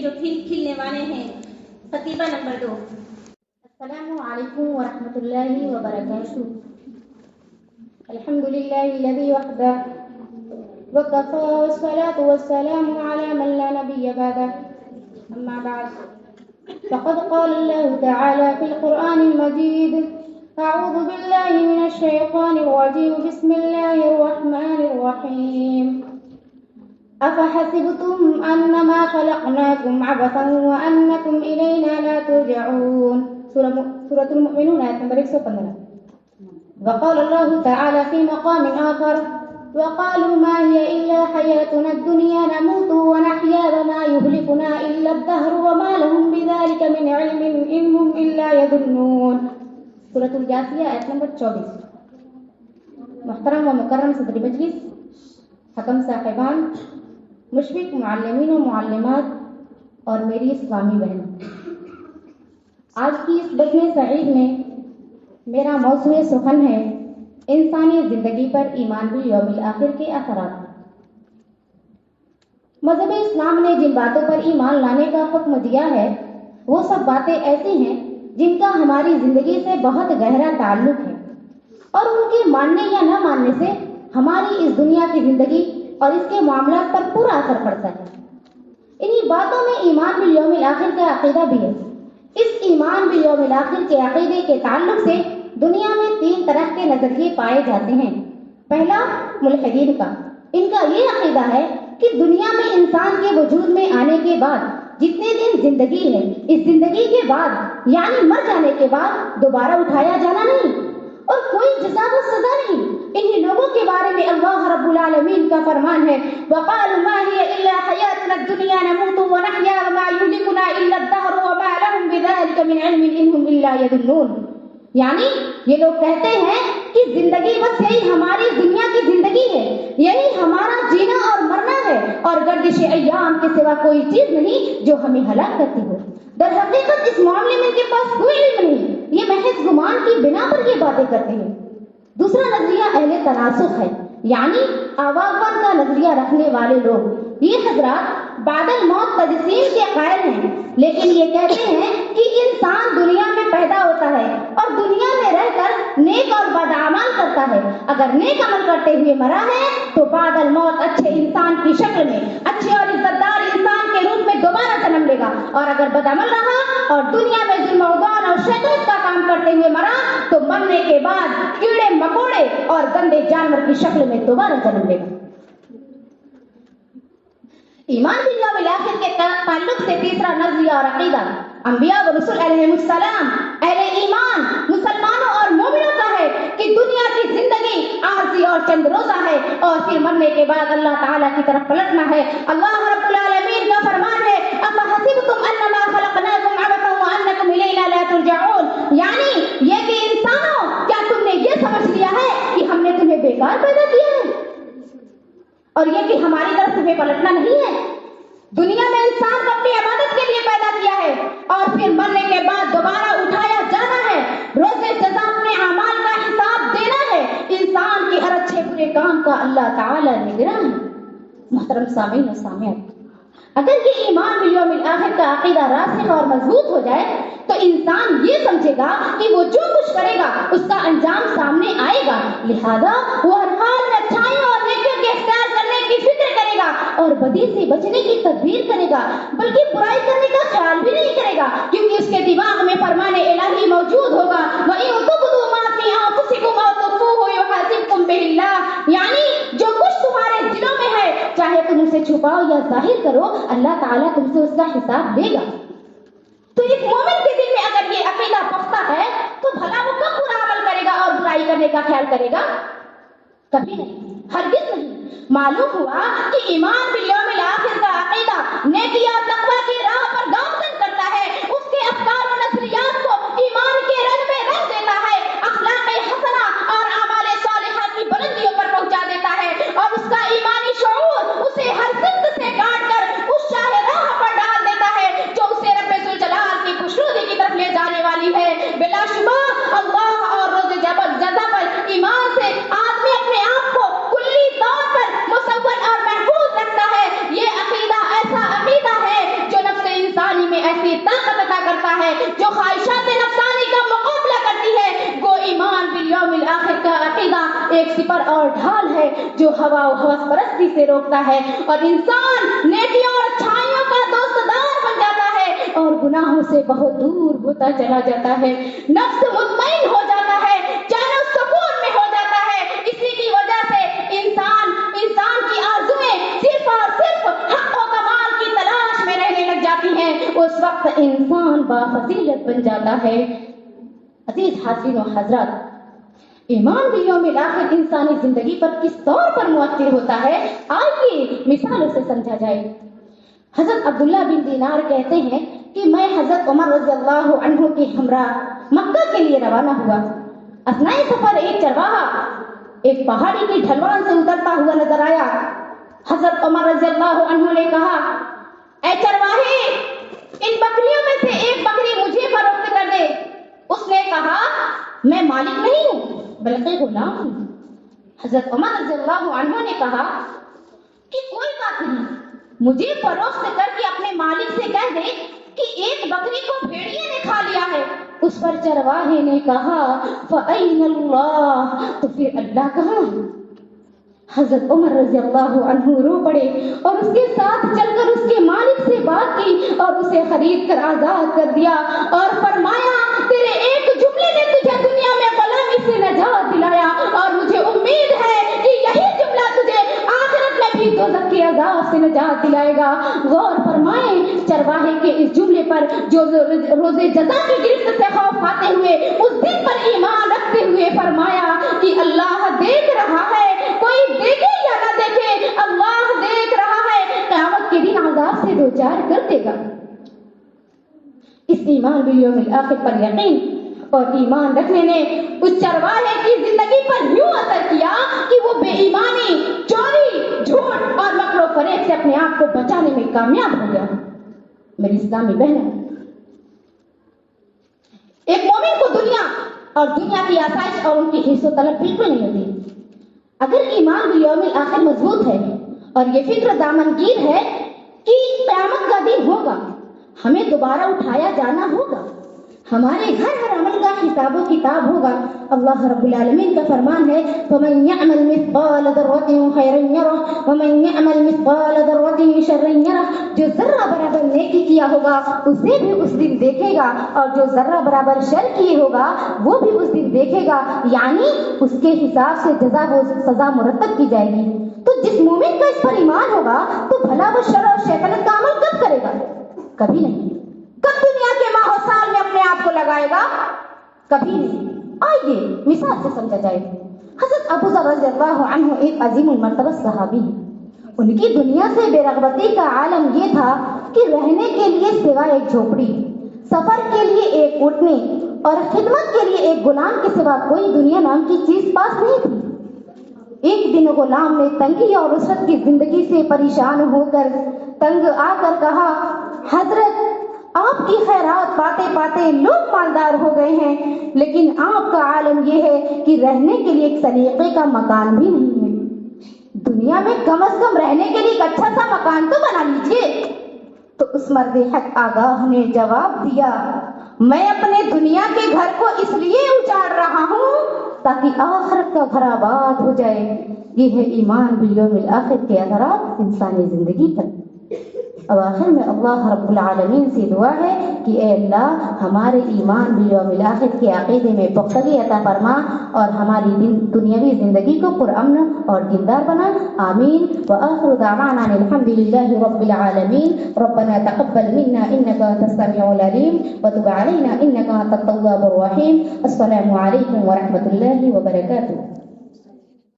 جو کھلنے والے ہیں. خطیبہ نمبر 2. السلام علیکم ورحمۃ اللہ وبرکاتہ. الحمد للہ الذی وحدہ وکفى والصلاة والسلام على من لا نبی بعدہ. اما بعد فقد قال الله تعالى في القرآن المجيد أعوذ بالله من الشيطان الرجيم بسم الله الرحمن الرحيم أفحسبتم أنما خلقناكم عبثا وأنكم إلينا لا ترجعون. سورة المؤمنون آیت نمبر 115. وقال الله تعالى في مقام آخر وقالوا ما هي إلا حياتنا الدنيا نموت ونحيا وما يهلكنا إلا الدهر وما لهم بذلك من علم إن هم إلا يظنون. سورة الجاثیہ آیت نمبر 24. محترم و مکرم صدر مجلس، حکم صاحبان، مشفق معلمین و معلمات اور میری اسلامی بہنوں، آج کی اس بزم سعید میں میرا موضوع سخن ہے انسانی زندگی پر ایمان بالیوم الآخر کے اثرات. مذہب اسلام نے جن باتوں پر ایمان لانے کا حکم دیا ہے وہ سب باتیں ایسی ہیں جن کا ہماری زندگی سے بہت گہرا تعلق ہے اور ان کے ماننے یا نہ ماننے سے ہماری اس دنیا کی زندگی اور اس کے معاملات پر پورا اثر پڑتا ہے. انہی باتوں میں ایمان بالیوم الآخر کا عقیدہ بھی ہے. اس ایمان بالیوم الآخر کے عقیدے کے تعلق سے دنیا میں 3 طرح کے نظریے پائے جاتے ہیں. پہلا، ملحدین کا. ان کا یہ عقیدہ ہے کہ دنیا میں انسان کے وجود میں آنے کے بعد جتنے دن زندگی ہے، اس زندگی کے بعد یعنی مر جانے کے بعد دوبارہ اٹھایا جانا نہیں اور کوئی جزا و سزا نہیں. انہی لوگوں کے بارے میں اللہ رب العالمین کا فرمان ہے وَقَالُوا مَا هِيَ إِلَّا حَيَاتُنَا الدُّنْيَا نَمُوتُ وَنَحْيَا وَمَا يُهْلِكُنَا إِلَّا الدَّهْرُ وَمَا لَهُم بِذَلِكَ مِنْ عِلْمٍ إِنْ هُمْ إِلَّا يَظُنُّونَ. یعنی یہ لوگ کہتے ہیں کہ زندگی بس یہی ہماری دنیا کی زندگی ہے، یہی ہمارا جینا اور مرنا ہے اور گردش ایام کے سوا کوئی چیز نہیں جو ہمیں ہلاک کرتی ہو. در حقیقت اس معاملے میں ان کے پاس کوئی علم نہیں، یہ محض گمان کی بنا پر یہ باتیں کرتے ہیں. دوسرا نظریہ اہل تناسخ ہے، یعنی آواگوان کا نظریہ رکھنے والے لوگ. یہ حضرات بعد الموت تجسیم کے قائل ہیں، لیکن یہ کہتے ہیں کہ انسان دنیا میں پیدا ہوتا ہے اور دنیا میں رہ کر نیک اور بد اعمال کرتا ہے. اگر نیک عمل کرتے ہوئے مرا ہے تو بعد الموت اچھے انسان کی شکل میں، اچھے اور عزت دار انسان کے روپ میں دوبارہ جنم لے گا، اور اگر بد عمل رہا اور دنیا میں ظلم و عدوان اور شیطنت کا کام کرتے ہوئے مرا تو مرنے کے بعد کیڑے مکوڑے اور گندے جانور کی شکل میں دوبارہ جنم لے گا. ایمان بالیوم الآخر کے تعلق سے تیسرا نظریہ اور عقیدہ انبیاء و رسول علیہ السلام، اہل ایمان، مسلمانوں اور مومنوں کا ہے کہ دنیا کی زندگی عارضی اور چند روزہ ہے اور پھر مرنے کے بعد اللہ تعالیٰ کی طرف پلٹنا ہے. اللہ رب العالمین کا فرمان ہے افحسبتم انما خلقناکم عبثا وانکم الینا لا ترجعون. یعنی یہ کہ انسانوں، کیا تم نے یہ سمجھ لیا ہے کہ ہم نے تمہیں بیکار پیدا کیا ہے اور یہ کہ ہماری طرف تمہیں پلٹنا نہیں ہے؟ دنیا میں انسان کو اپنی عبادت کے لیے پیدا کیا ہے اور پھر مرنے کے بعد دوبارہ اٹھایا جانا ہے. روز جزا اپنے اعمال کا حساب دینا ہے. انسان کے ہر اچھے برے کام کا اللہ تعالی نگراں ہے. محترم سامعین و سامعات، اگر یہ ایمان بالیوم الآخر کا عقیدہ راسخ اور مضبوط ہو جائے تو انسان یہ سمجھے گا کہ وہ جو کچھ کرے گا اس کا انجام سامنے آئے گا، لہذا وہ ہر حال میں اچھائیوں اور نیکیوں کے اختیار کرنے کی فکر کرے گا اور بدی سے بچنے کی تدبیر کرے گا، بلکہ برائی کرنے کا خیال بھی نہیں کرے گا، کیونکہ اس کے دماغ میں فرمان الہی موجود ہوگا وَإِن تُبْدُوا مَا فِي أَنفُسِكُمْ أَوْ تُخْفُوهُ يُحَاسِبْكُم بِهِ اللَّهُ. یعنی جو کچھ تمہارے دلوں میں ہے چاہے تم اسے چھپاؤ یا ظاہر کرو، اللہ تعالیٰ تم سے اس کا حساب لے گا. تو ایک مومن کے دل میں اگر یہ عقیدہ پختہ ہے تو بھلا وہ کب برا عمل کرے گا اور برائی کرنے کا خیال کرے گا؟ کبھی نہیں، ہرگز نہیں. معلوم ہوا کہ ایمان بالیوم الآخر کا عقیدہ نیکی اور تقوی کی راہ پر گامزن کرتا ہے، اس کے افکار و نظریات کو ایمان کے رنگ میں رنگ دیتا ہے، اخلاق حسنہ اور اعمال صالحہ کی بلندیوں پر پہنچا دیتا ہے، اور اس کا ایمانی شعور اسے ہر ضد سے کاٹ کر اس شاہ راہ پر ڈال دیتا ہے جو اسے رب ذوالجلال کی خوشنودی کی طرف لے جانے والی ہے. بلا شبہ اللہ اور روز جزا پر ایمان سے آدمی اپنے آپ کو کلی طور پر مصور اور محفوظ رکھتا ہے. یہ عقیدہ ایسا عقیدہ ہے جو نفس سپر اور ڈھال ہے جو ہوا و ہوس پرستی سے روکتا ہے اور انسان نیکیوں اور اچھائیوں کا دوستدار بن جاتا ہے اور گناہوں سے بہت دور ہوتا چلا جاتا ہے، نفس مطمئن ہو جاتا ہے، چین و سکون میں ہو جاتا ہے۔ اسی کی وجہ سے انسان کی آرزوئیں صرف اور صرف حق و کمال کی تلاش میں رہنے لگ جاتی ہیں، اس وقت انسان بافضیلت بن جاتا ہے۔ عزیز حاضرین و حضرات، ایمان بالیوم الآخر انسانی زندگی پر کس طور پر مؤثر ہوتا ہے، آئیے مثالوں سے سمجھا جائے۔ حضرت عبداللہ بن دینار کہتے ہیں کہ میں حضرت عمر رضی اللہ عنہ کے ہمراہ مکہ کے لیے روانہ ہوا۔ اثناء سفر ایک چرواہا ایک پہاڑی کی ڈھلوان سے اترتا ہوا نظر آیا۔ حضرت عمر رضی اللہ عنہ نے کہا، اے چرواہے، ان بکریوں میں سے ایک بکری مجھے فروخت کر دے۔ اس نے کہا، میں مالک نہیں ہوں بلکہ غلام ہوں۔ حضرت عمر رضی اللہ عنہ نے کہا کہ کوئی بات نہیں، مجھے فروخت کر کے اپنے مالک سے کہہ دے کہ ایک بکری کو بھیڑیے نے کھا لیا ہے۔ اس پر چرواہے نے کہا، فَأَيْنَ اللَّهُ، تو پھر اللہ کہاں ہے؟ حضرت عمر رضی اللہ عنہ رو پڑے اور اس کے ساتھ چل کر اس کے مالک سے بات کی اور اسے خرید کر آزاد کر دیا اور فرمایا، تیرے ایک جملے نے تجھے دنیا میں غلامی سے نجات دلایا اور مجھے امید ہے کہ یہی جملہ تجھے آخرت میں بھی دوزخ کے عذاب سے نجات دلائے گا۔ غور فرمائیں چرواہے کے اس جملے پر جو روز جزا کی گرفت سے خوف کھاتے ہوئے اس دن پر ایمان رکھتے ہوئے فرمایا کہ اللہ دیکھ رہا ہے، کوئی دیکھے یا نہ دیکھے اللہ دیکھ رہا ہے، قیامت کے دن عذاب سے دوچار کر دے گا۔ اس ایمان بالیوم الآخر پر یقین اور ایمان رکھنے نے اس چرواہے کی زندگی پر یوں اثر کیا کہ وہ بے ایمانی، چوری، جھوٹ اور مکر و فریب سے اپنے آپ کو بچانے میں کامیاب ہو گیا۔ میری اسلامی بہنوں، ایک مومن کو دنیا اور دنیا کی آسائش اور ان کی حرص و طلب بالکل نہیں ہوتی۔ اگر ایمان بالیوم الآخر مضبوط ہے اور یہ فکر دامنگیر ہے کہ قیامت کا دن ہوگا، ہمیں دوبارہ اٹھایا جانا ہوگا، ہمارے ہر عمل کا حساب و کتاب ہوگا۔ اللہ رب العالمین کا فرمان ہے، فَمَن يَعْمَلْ مِثْقَالَ ذَرَّةٍ خَيْرًا يَرَهُ وَمَن يَعْمَلْ مِثْقَالَ ذَرَّةٍ شَرًّا يَرَهُ، جو ذرہ برابر نیکی کیا ہوگا اسے بھی اس دن دیکھے گا اور جو ذرہ برابر شر کیے ہوگا وہ بھی اس دن دیکھے گا، یعنی اس کے حساب سے جزا و سزا مرتب کی جائے گی۔ تو جس مومن کا اس پر ایمان ہوگا تو بھلا وہ شر اور شیطنت کا عمل کب کرے گا؟ کبھی نہیں۔ کب دنیا کے ماحول سال میں اپنے آپ کو لگائے گا؟ کبھی نہیں۔ آئیے مثال سے سمجھا جائے۔ حضرت ابو ذر رضی اللہ عنہ ایک عظیم المرتبہ صحابی ہیں۔ ان کی دنیا سے بے رغبتی کا عالم یہ تھا کہ رہنے کے لیے سوائے ایک جھوپڑی، سفر کے لیے ایک اونٹنی اور خدمت کے لیے ایک غلام کے سوا کوئی دنیا نام کی چیز پاس نہیں تھی۔ ایک دن غلام نے تنگی اور رسرت کی زندگی سے پریشان ہو کر تنگ آ کر کہا، حضرت آپ کی خیرات پاتے پاتے لوگ مالدار ہو گئے ہیں، لیکن آپ کا عالم یہ ہے کہ رہنے کے لیے ایک سلیقے کا مکان بھی نہیں ہے۔ دنیا میں کم از کم رہنے کے لیے ایک اچھا سا مکان تو بنا لیجیے۔ تو اس مرد حق آگاہ نے جواب دیا، میں اپنے دنیا کے گھر کو اس لیے اجاڑ رہا ہوں تاکہ آخرت کا گھر آباد ہو جائے۔ یہ ہے ایمان بالیوم الآخر کے اثرات انسانی زندگی پر۔ اور آخر میں اللہ رب العالمین سے دعا ہے کہ اے اللہ ہمارے ایمان بالیوم الآخر کے عقیدے میں پختگی عطا فرما اور ہماری دنیاوی زندگی کو پرامن اور دیندار بنا، آمین۔ وآخر دعوانا الحمد للہ رب العالمین۔ ربنا تقبل منا انك انت السميع العليم وتب علينا انك انت التواب الرحيم۔ السلام علیکم ورحمۃ اللہ وبرکاتہ۔